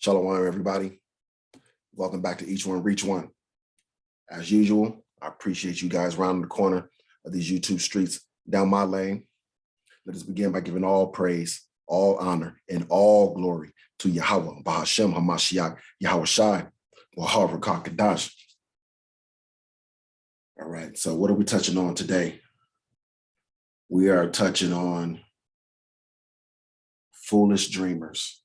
Shalom, everybody. Welcome back to Each One Reach One. As usual, I appreciate you guys rounding the corner of these YouTube streets down my lane. Let us begin by giving all praise, all honor, and all glory to Yahweh, Bahashem HaMashiach, Yahweh Shai, Wahar Kadash. All right, so what are we touching on today? We are touching on foolish dreamers.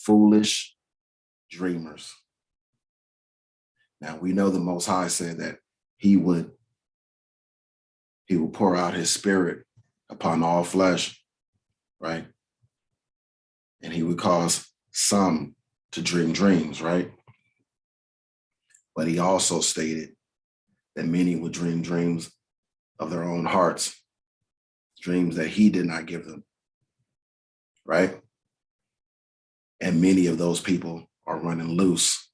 Foolish dreamers. Now we know the Most High said that he would pour out his spirit upon all flesh, right? And he would cause some to dream dreams, right? But he also stated that many would dream dreams of their own hearts, dreams that he did not give them, right? And many of those people are running loose,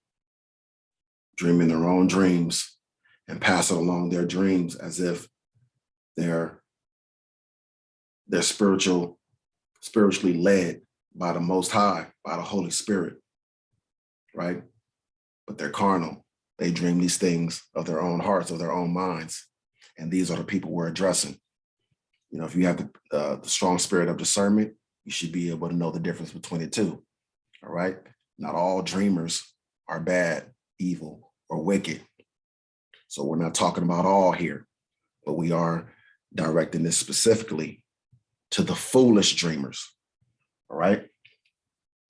dreaming their own dreams and passing along their dreams as if they're spiritually led by the Most High, by the Holy Spirit, right? But they're carnal. They dream these things of their own hearts, of their own minds. And these are the people we're addressing. You know, if you have the strong spirit of discernment, you should be able to know the difference between the two. All right. Not all dreamers are bad, evil, or wicked. So we're not talking about all here, but we are directing this specifically to the foolish dreamers. All right.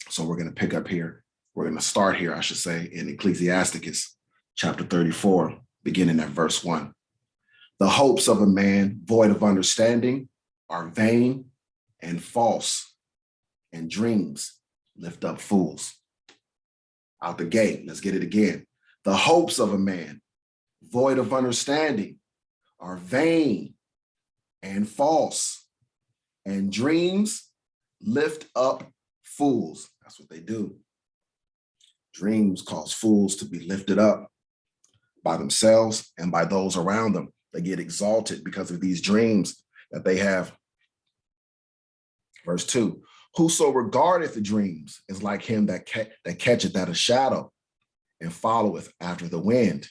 So we're going to pick up here. We're going to start here, I should say, in Ecclesiasticus Chapter 34, beginning at verse 1. The hopes of a man void of understanding are vain and false, and dreams lift up fools. Out the gate, let's get it again. The hopes of a man void of understanding are vain and false, and dreams lift up fools. That's what they do. Dreams cause fools to be lifted up by themselves and by those around them. They get exalted because of these dreams that they have. Verse 2. Whoso regardeth the dreams is like him that catcheth at a shadow and followeth after the wind.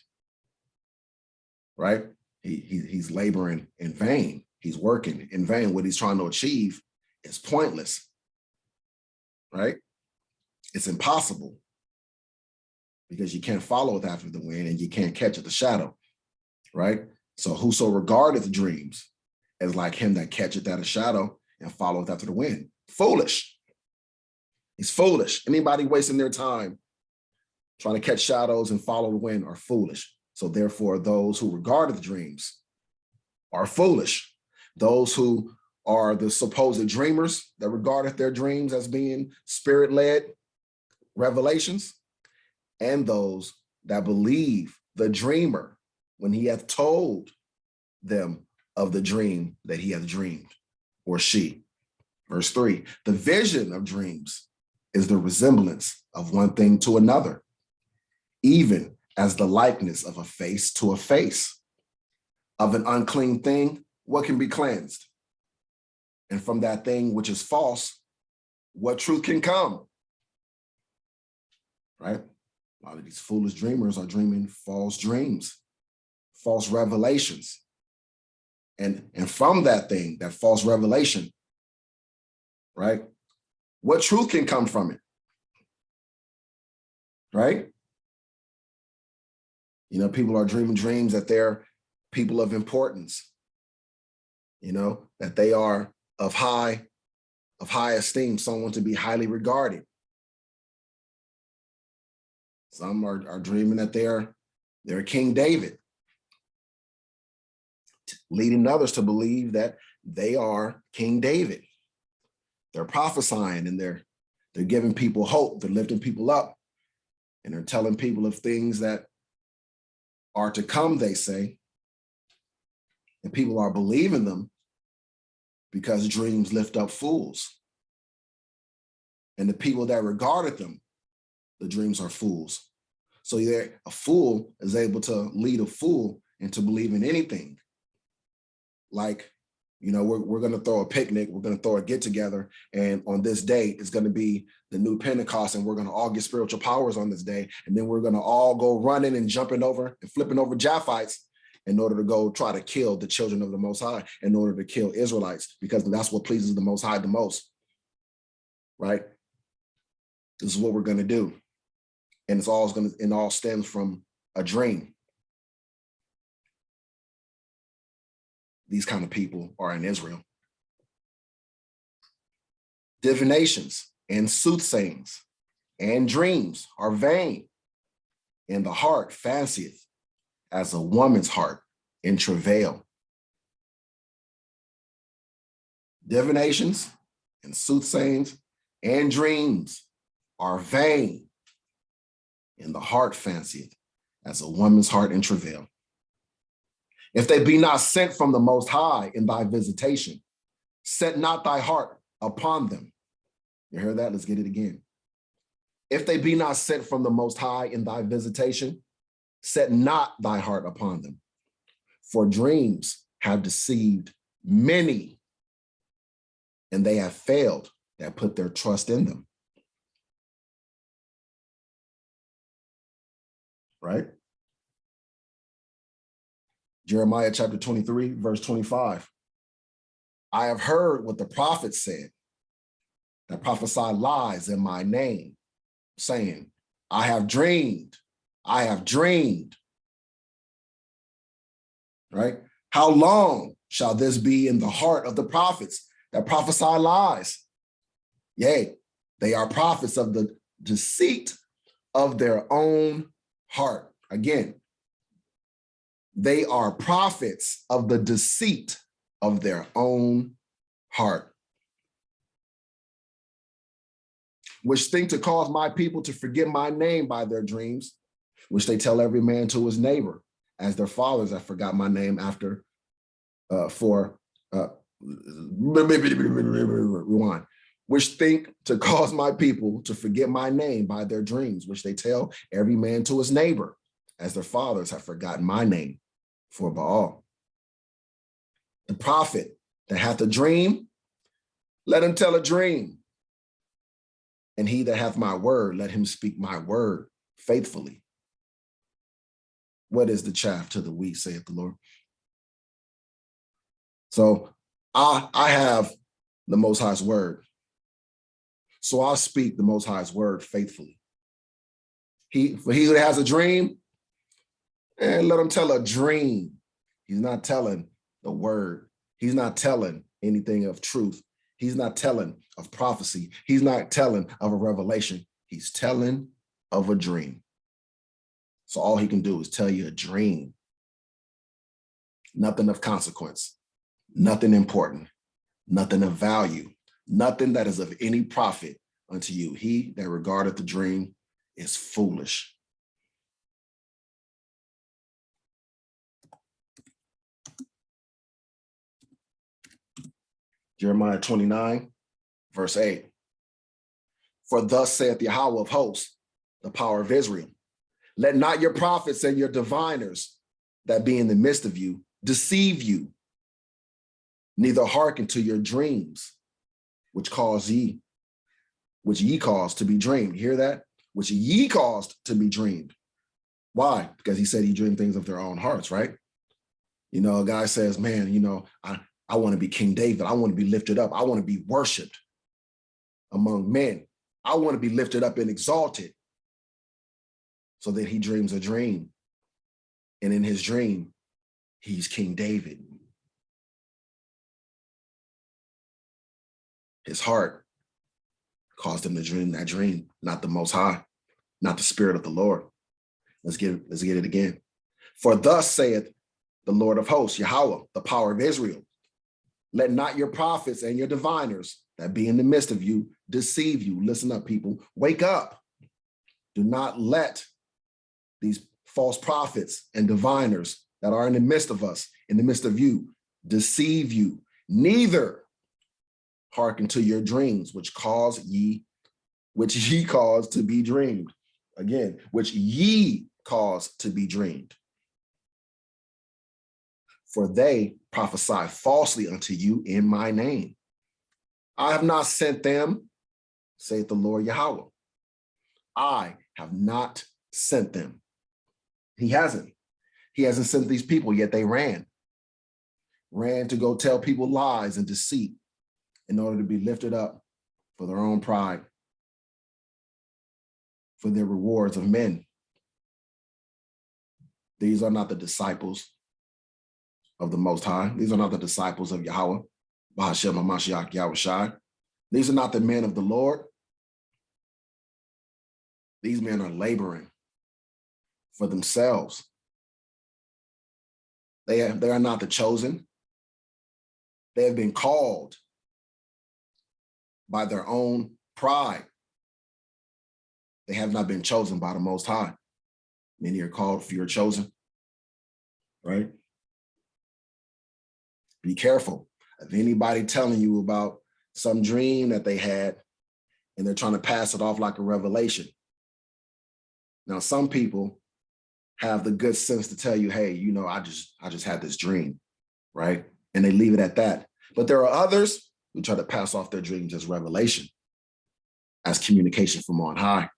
Right? He's laboring in vain. He's working in vain. What he's trying to achieve is pointless. Right? It's impossible because you can't follow it after the wind and you can't catch at the shadow. Right? So whoso regardeth dreams is like him that catcheth at a shadow and followeth after the wind. Foolish. He's foolish. Anybody wasting their time trying to catch shadows and follow the wind are foolish. So therefore, those who regardeth dreams are foolish. Those who are the supposed dreamers that regardeth their dreams as being spirit-led revelations, and those that believe the dreamer when he hath told them of the dream that he hath dreamed, or she. Verse 3, the vision of dreams is the resemblance of one thing to another, even as the likeness of a face to a face. Of an unclean thing, what can be cleansed? And from that thing which is false, what truth can come? Right? A lot of these foolish dreamers are dreaming false dreams, false revelations. And from that thing, that false revelation, right? What truth can come from it? Right? You know, people are dreaming dreams that they're people of importance, you know, that they are of high esteem, someone to be highly regarded. Some are dreaming that they're King David, leading others to believe that they are King David. They're prophesying and they're giving people hope. They're lifting people up and they're telling people of things that are to come, they say. And people are believing them because dreams lift up fools. And the people that regarded them, the dreams are fools. So a fool is able to lead a fool into believing anything. Like, You know, we're going to throw a picnic. We're going to throw a get together. And on this day, it's going to be the new Pentecost. And we're going to all get spiritual powers on this day. And then we're going to all go running and jumping over and flipping over Japhites in order to go try to kill the children of the Most High, in order to kill Israelites, because that's what pleases the Most High the most. Right? This is what we're going to do. And it all stems from a dream. These kind of people are in Israel. Divinations and soothsayings and dreams are vain, and the heart fancieth as a woman's heart in travail. Divinations and soothsayings and dreams are vain, and the heart fancieth as a woman's heart in travail. If they be not sent from the Most High in thy visitation, set not thy heart upon them. You hear that? Let's get it again. If they be not sent from the Most High in thy visitation, set not thy heart upon them. For dreams have deceived many, and they have failed that put their trust in them. Right? Jeremiah chapter 23, verse 25. I have heard what the prophets said, that prophesy lies in my name, saying, I have dreamed, I have dreamed. Right? How long shall this be in the heart of the prophets that prophesy lies? Yea, they are prophets of the deceit of their own heart. Again, they are prophets of the deceit of their own heart, which think to cause my people to forget my name by their dreams, which they tell every man to his neighbor, as their fathers have forgot my name rewind, which think to cause my people to forget my name by their dreams, which they tell every man to his neighbor, as their fathers have forgotten my name for Baal. The prophet that hath a dream, let him tell a dream. And he that hath my word, let him speak my word faithfully. What is the chaff to the wheat, saith the Lord? So I have the Most High's word. So I'll speak the Most High's word faithfully. For he who has a dream, and let him tell a dream. He's not telling the word. He's not telling anything of truth. He's not telling of prophecy. He's not telling of a revelation. He's telling of a dream. So all he can do is tell you a dream. Nothing of consequence, nothing important, nothing of value, nothing that is of any profit unto you. He that regardeth the dream is foolish. Jeremiah 29, verse 8. For thus saith Yahweh of hosts, the power of Israel, let not your prophets and your diviners that be in the midst of you deceive you, neither hearken to your dreams, which ye caused to be dreamed. Hear that? Which ye caused to be dreamed. Why? Because he said he dreamed things of their own hearts, right? You know, a guy says, man, you know, I want to be King David. I want to be lifted up. I want to be worshiped among men. I want to be lifted up and exalted. So then he dreams a dream. And in his dream, he's King David. His heart caused him to dream that dream, not the Most High, not the Spirit of the Lord. Let's get it again. For thus saith the Lord of hosts, Yahweh, the power of Israel, let not your prophets and your diviners that be in the midst of you deceive you. Listen up, people. Wake up. Do not let these false prophets and diviners that are in the midst of us, in the midst of you, deceive you. Neither hearken to your dreams, which ye cause to be dreamed. Again, which ye cause to be dreamed. for they prophesy falsely unto you in my name. I have not sent them, saith the Lord Yahweh. I have not sent them. He hasn't. He hasn't sent these people, yet they ran to go tell people lies and deceit in order to be lifted up for their own pride, for their rewards of men. These are not the disciples of the Most High. These are not the disciples of Yahweh, Bahashem HaMashiach Yahushai. These are not the men of the Lord. These men are laboring for themselves. They are not the chosen. They have been called by their own pride. They have not been chosen by the Most High. Many are called, few are chosen, right? Be careful of anybody telling you about some dream that they had and they're trying to pass it off like a revelation. Now, some people have the good sense to tell you, hey, you know, I just had this dream, right? And they leave it at that. But there are others who try to pass off their dreams as revelation, as communication from on high.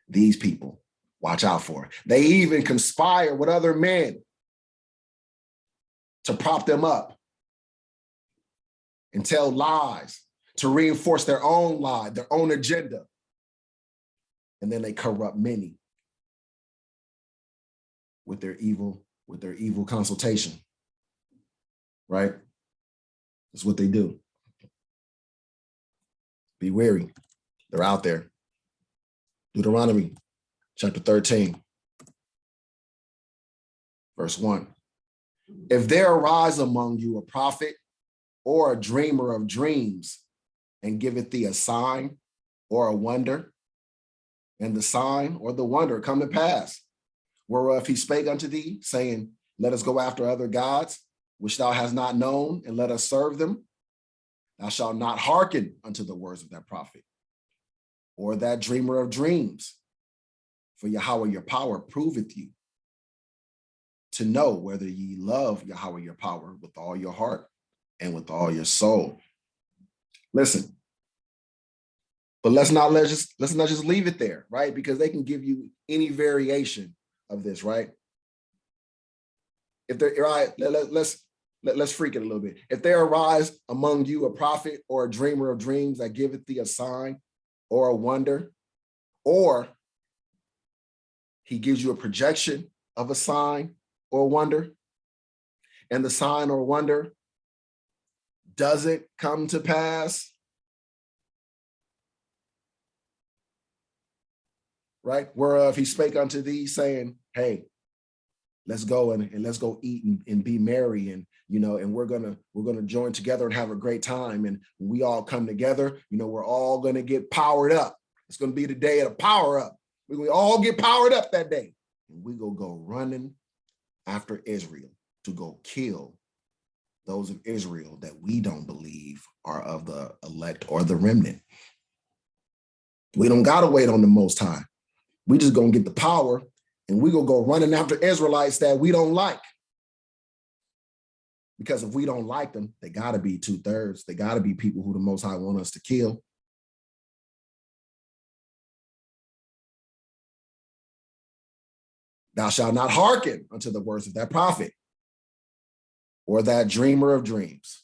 These people, watch out for it. They even conspire with other men to prop them up and tell lies, to reinforce their own lie, their own agenda. And then they corrupt many with their evil consultation, right? That's what they do. Be wary. They're out there. Deuteronomy chapter 13, verse 1. If there arise among you a prophet or a dreamer of dreams, and giveth thee a sign or a wonder, and the sign or the wonder come to pass, whereof he spake unto thee, saying, let us go after other gods, which thou hast not known, and let us serve them. Thou shalt not hearken unto the words of that prophet, or that dreamer of dreams. For Yahweh your power proveth you, to know whether ye love Yahweh your power with all your heart and with all your soul. Listen, but let's not just leave it there, right? Because they can give you any variation of this, right? If they're right, let's freak it a little bit. If there arise among you a prophet or a dreamer of dreams that giveth thee a sign or a wonder, or he gives you a projection of a sign or a wonder, and the sign or wonder doesn't come to pass, right? Whereof he spake unto thee, saying, hey, let's go and let's go eat and be merry, and you know, and we're gonna join together and have a great time. And when we all come together, you know, we're all gonna get powered up. It's gonna be the day of the power up. We all get powered up that day, and we go running after Israel to go kill those of Israel that we don't believe are of the elect or the remnant. We don't gotta wait on the Most High. We just gonna get the power, and we gonna go running after Israelites that we don't like. Because if we don't like them, they gotta be 2/3. They gotta be people who the Most High want us to kill. Thou shalt not hearken unto the words of that prophet or that dreamer of dreams.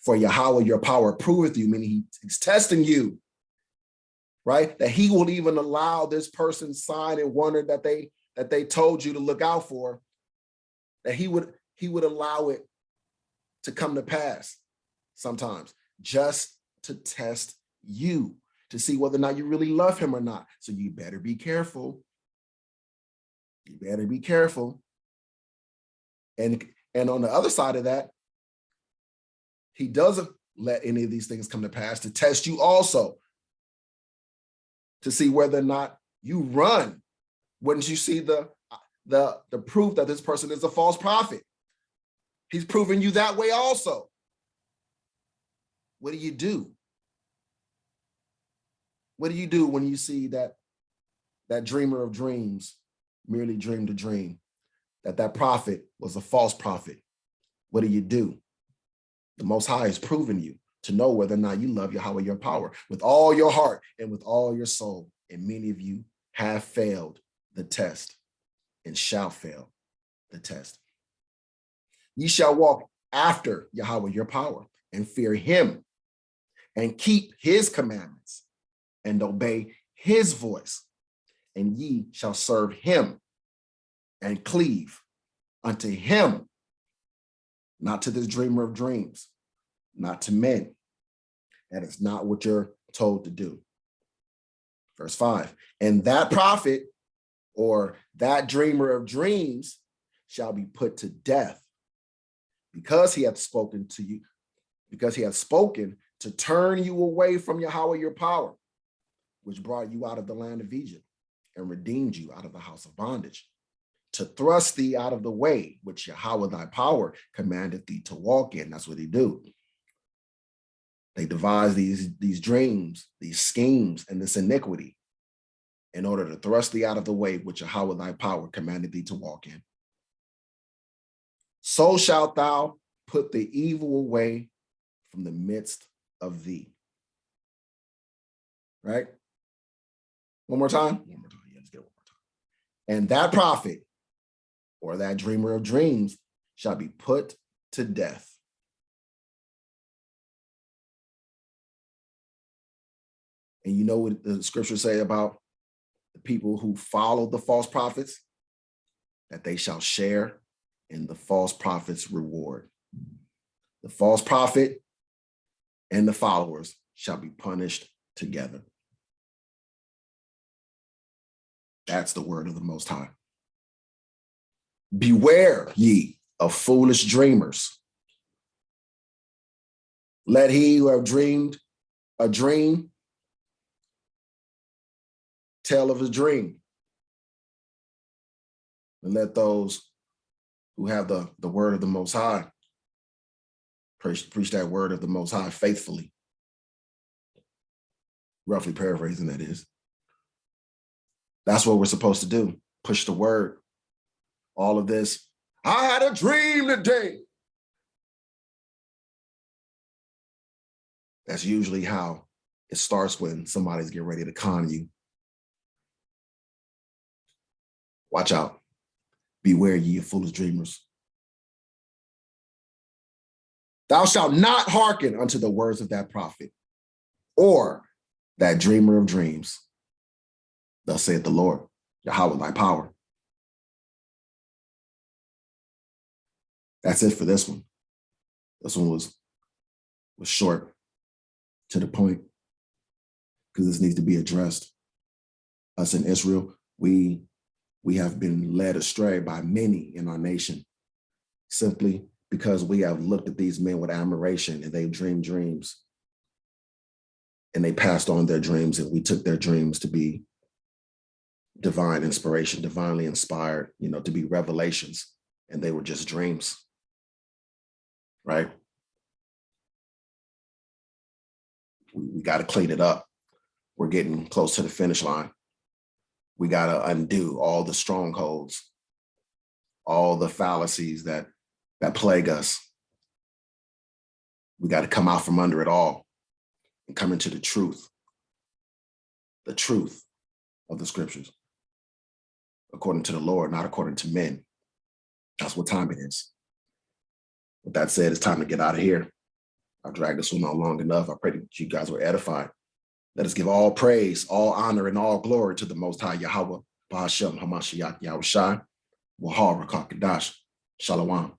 For Yahweh your power proveth you, meaning he's testing you, right? That he will even allow this person's sign and wonder that they told you to look out for, that he would allow it to come to pass sometimes, just to test you, to see whether or not you really love him or not. So you better be careful. You better be careful. And on the other side of that, he doesn't let any of these things come to pass to test you also, to see whether or not you run. Wouldn't you see the proof that this person is a false prophet? He's proving you that way also. What do you do? What do you do when you see that dreamer of dreams merely dreamed a dream, that prophet was a false prophet? What do? The Most High has proven you to know whether or not you love Yahweh, your power, with all your heart and with all your soul. And many of you have failed the test and shall fail the test. Ye shall walk after Yahweh, your power, and fear him, and keep his commandments, and obey his voice. And ye shall serve him, and cleave unto him, not to this dreamer of dreams, not to men. That is not what you're told to do. Verse 5, and that prophet or that dreamer of dreams shall be put to death, because he hath spoken to you, because he hath spoken to turn you away from Yahweh your power, which brought you out of the land of Egypt and redeemed you out of the house of bondage, to thrust thee out of the way which Yahweh thy power commanded thee to walk in. That's what he do. They devise these dreams, these schemes, and this iniquity in order to thrust thee out of the way which Yahweh thy power commanded thee to walk in. So shalt thou put the evil away from the midst of thee. Right? One more time. One more time. Yeah, let's get it one more time. And that prophet or that dreamer of dreams shall be put to death. And you know what the scriptures say about the people who follow the false prophets? That they shall share in the false prophet's reward. The false prophet and the followers shall be punished together. That's the word of the Most High. Beware ye of foolish dreamers. Let he who have dreamed a dream tell of his dream. And let those who have the word of the Most High preach that word of the Most High faithfully. Roughly paraphrasing, that is. That's what we're supposed to do. Push the word. All of this. I had a dream today. That's usually how it starts when somebody's getting ready to con you. Watch out. Beware ye of foolish dreamers. Thou shalt not hearken unto the words of that prophet or that dreamer of dreams. Thus saith the Lord, Yahweh thy power. That's it for this one. This one was short, to the point, because this needs to be addressed. Us in Israel, we have been led astray by many in our nation, simply because we have looked at these men with admiration and they've dreamed dreams. And they passed on their dreams, and we took their dreams to be divine inspiration, divinely inspired, to be revelations, and they were just dreams, right? We got to clean it up. We're getting close to the finish line. We got to undo all the strongholds, all the fallacies that plague us. We got to come out from under it all and come into the truth of the scriptures, according to the Lord, not according to men. That's what time it is. With that said, it's time to get out of here. I've dragged this one on long enough. I pray that you guys were edified. Let us give all praise, all honor, and all glory to the Most High Yahweh, Ba'ashem, Hamashiach, Yahushai, Wahar, Rakakadash, Shalom.